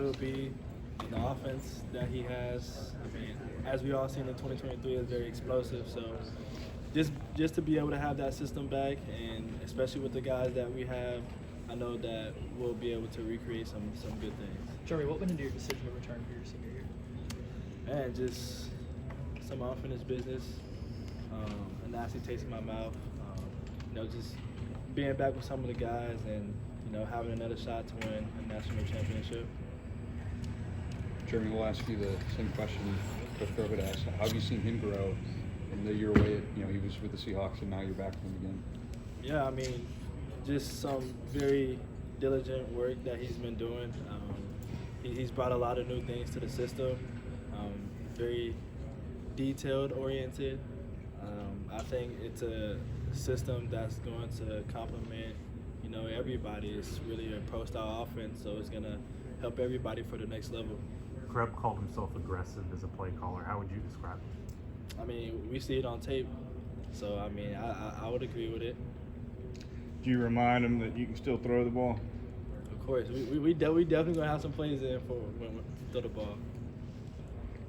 It'll be the offense that he has. I mean, as we all seen in 2023, is very explosive. So just to be able to have that system back, and especially with the guys that we have, I know that we'll be able to recreate some good things. Germie, what went into your decision to return for your senior year? And just some unfinished business, a nasty taste in my mouth. Just being back with some of the guys and having another shot to win a national championship. Germie, we'll ask you the same question Coach Thurgood asked. How have you seen him grow in the year away? He was with the Seahawks, and now you're back with him again. Yeah, I mean, just some very diligent work that he's been doing. He's brought a lot of new things to the system. Very detailed oriented. I think it's a system that's going to complement everybody. It's really a pro style offense, so it's going to help everybody for the next level. Krebs called himself aggressive as a play caller. How would you describe it? I mean, we see it on tape, so I mean, I would agree with it. Do you remind him that you can still throw the ball? Of course, we definitely gonna have some plays in for when we throw the ball.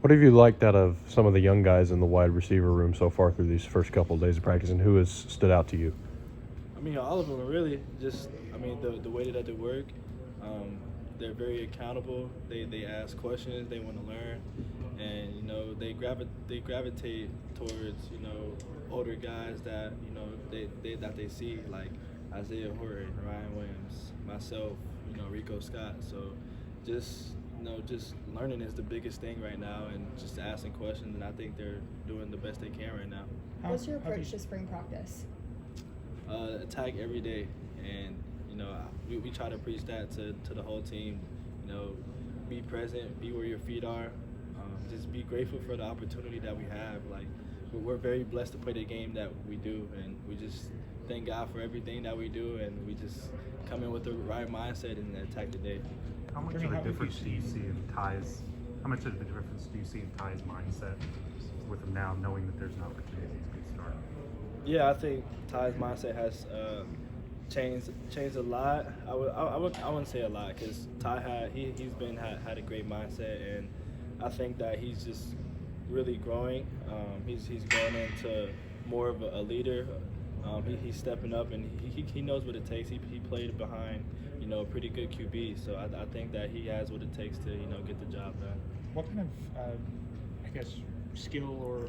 What have you liked out of some of the young guys in the wide receiver room so far through these first couple of days of practice, and who has stood out to you? I mean, all of them are really just, the way that they work. They're very accountable. They ask questions. They want to learn, and they gravitate towards older guys that they see, like Isaiah Horton, Ryan Williams, myself, Rico Scott. So just learning is the biggest thing right now, and just asking questions. And I think they're doing the best they can right now. What's your approach to spring practice? Attack every day, and we try to preach that to the whole team. Be present, be where your feet are. Just be grateful for the opportunity that we have. Like we're very blessed to play the game that we do, and we just thank God for everything that we do, and we just come in with the right mindset and attack the day. How much of a difference do you see in Ty's? How much of a difference do you see in Ty's mindset with him now, knowing that there's an opportunity to start? Yeah, I think Ty's mindset has changed a lot. I wouldn't say a lot, because Ty had a great mindset, and I think that he's just really growing. He's growing into more of a leader. He's stepping up, and he knows what it takes. He played behind a pretty good QB, so I think that he has what it takes to get the job done. What kind of, skill or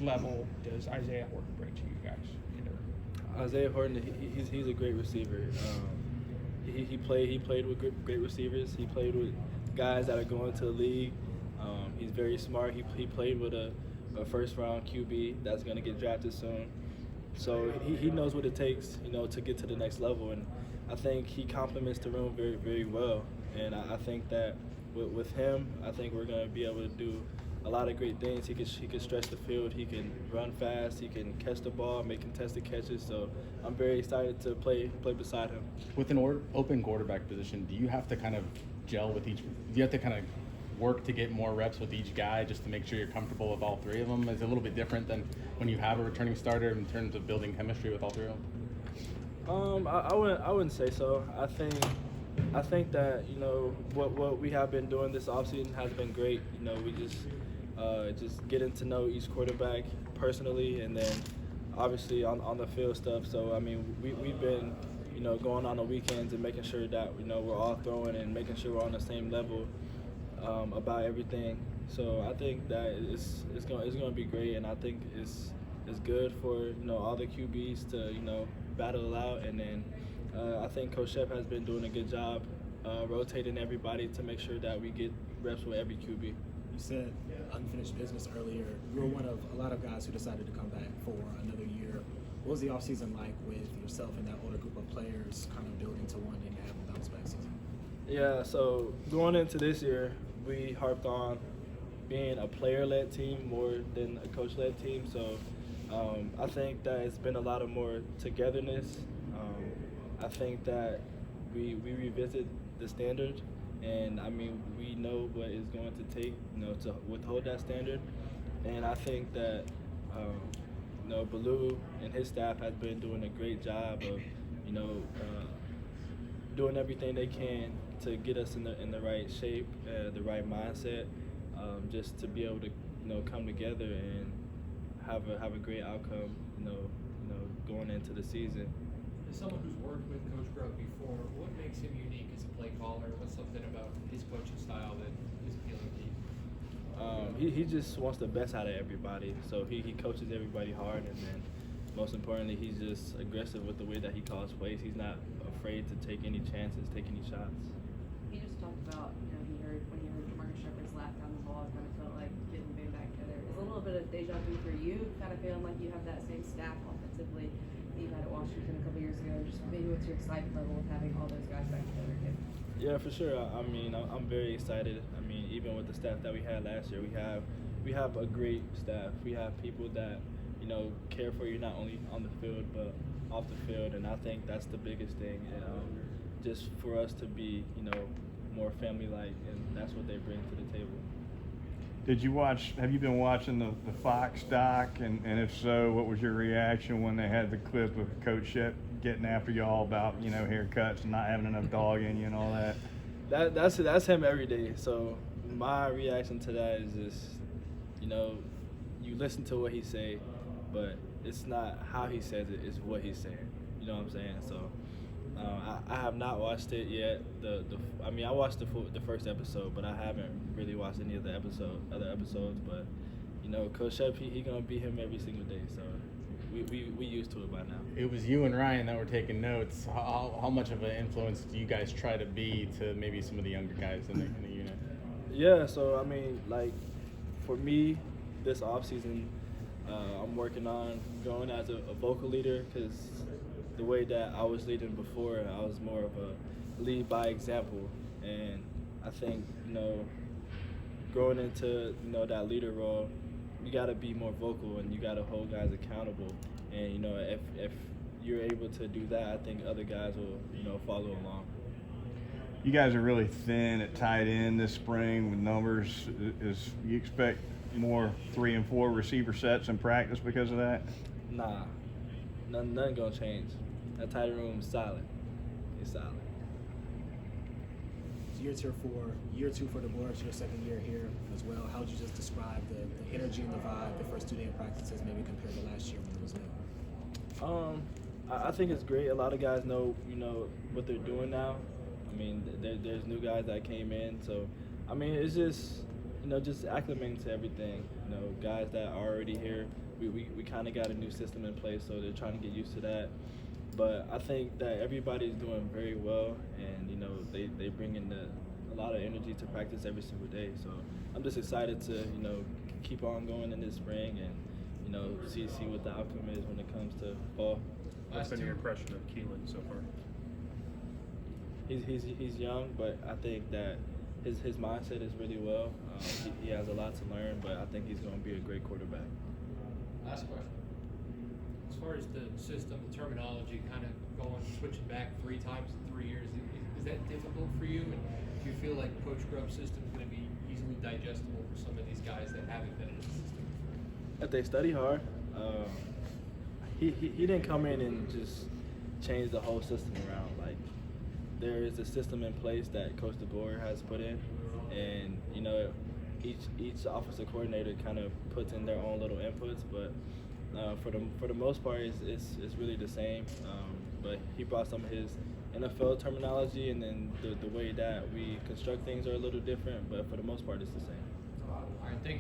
level does Isaiah Horton bring to you guys? Isaiah Horton, he's a great receiver. He played with great receivers. He played with guys that are going to the league. He's very smart. He played with a first round QB that's going to get drafted soon. So he knows what it takes, to get to the next level. And I think he complements the room very, very well. And I think that with him, I think we're going to be able to do a lot of great things. He can stretch the field. He can run fast. He can catch the ball, make contested catches. So I'm very excited to play beside him. With an open quarterback position, do you have to kind of gel with each? Do you have to kind of work to get more reps with each guy just to make sure you're comfortable with all three of them? Is it a little bit different than when you have a returning starter in terms of building chemistry with all three of them? I wouldn't say so. I think that what we have been doing this offseason has been great. We just getting to know each quarterback personally, and then obviously on the field stuff. So we've been going on the weekends and making sure that we're all throwing and making sure we're on the same level about everything. So I think that it's going to be great, and I think it's good for all the QBs to battle it out, and then I think Coach Shep has been doing a good job rotating everybody to make sure that we get reps with every QB. You said unfinished business earlier. You were one of a lot of guys who decided to come back for another year. What was the offseason like with yourself and that older group of players kind of building to one and having a bounce back season? Yeah, so going into this year, we harped on being a player-led team more than a coach-led team. So I think that it's been a lot of more togetherness. I think that we revisit the standard, and we know what it's going to take to withhold that standard. And I think that Baloo and his staff has been doing a great job of doing everything they can to get us in the right shape, the right mindset, just to be able to come together and have a great outcome. Going into the season. As someone who's worked with Coach Grove before, what makes him unique as a play caller? What's something about his coaching style that is appealing to you? He just wants the best out of everybody. So he coaches everybody hard, and then most importantly, he's just aggressive with the way that he calls plays. He's not afraid to take any chances, take any shots. He just talked about, when he heard Marcus Shepard's laugh down the ball, it kind of felt like getting been back together. It's a little bit of deja vu for you, kind of feeling like you have that same staff offensively that you had at Washington a couple years ago. Just maybe what's your excitement level with having all those guys back together again? Yeah, for sure. I mean, I'm very excited. I mean, even with the staff that we had last year, we have a great staff. We have people that care for you not only on the field but off the field, and I think that's the biggest thing. Just for us to be more family-like, and that's what they bring to the table. Have you been watching the Fox doc, and if so, what was your reaction when they had the clip of Coach Shep getting after y'all about haircuts and not having enough dog in you and all that? That's him every day. So my reaction to that is just you listen to what he say, but it's not how he says it, it's what he's saying. You know what I'm saying? So I have not watched it yet. I watched the first episode, but I haven't really watched any of the other episodes. But Coach Shep, he gonna be him every single day. So we used to it by now. It was you and Ryan that were taking notes. How much of an influence do you guys try to be to maybe some of the younger guys in the unit? Yeah. So I mean, like for me, this offseason, I'm working on going as a vocal leader, because the way that I was leading before, I was more of a lead by example, and I think growing into that leader role, you got to be more vocal and you got to hold guys accountable, and if you're able to do that, I think other guys will follow along. You guys are really thin at tight end this spring with numbers. Is you expect more 3 and 4 receiver sets in practice because of that? Nah, nothing gonna change. That tight room is solid. It's solid. It's year 2 for the boys, your second year here as well. How would you just describe the energy and the vibe the first 2 day of practices, maybe compared to last year when it was new? I think it's great. A lot of guys know what they're doing now. I mean, there's new guys that came in, so I mean, it's just just acclimating to everything. Guys that are already here, we kind of got a new system in place, so they're trying to get used to that. But I think that everybody's doing very well, and they bring in a lot of energy to practice every single day. So I'm just excited to keep on going in this spring and see what the outcome is when it comes to fall. What's been your impression of Keelan so far? He's young, but I think that his mindset is really well. He has a lot to learn, but I think he's going to be a great quarterback. Last question. As far as the system, the terminology, kind of switching back 3 times in 3 years, is that difficult for you? And do you feel like Coach Grubb's system is going to be easily digestible for some of these guys that haven't been in the system? If they study hard, he didn't come in and just change the whole system around. Like, there is a system in place that Coach DeBoer has put in, and each offensive coordinator kind of puts in their own little inputs, but for the most part, it's really the same. But he brought some of his NFL terminology, and then the way that we construct things are a little different, but for the most part, it's the same. All right, thank you.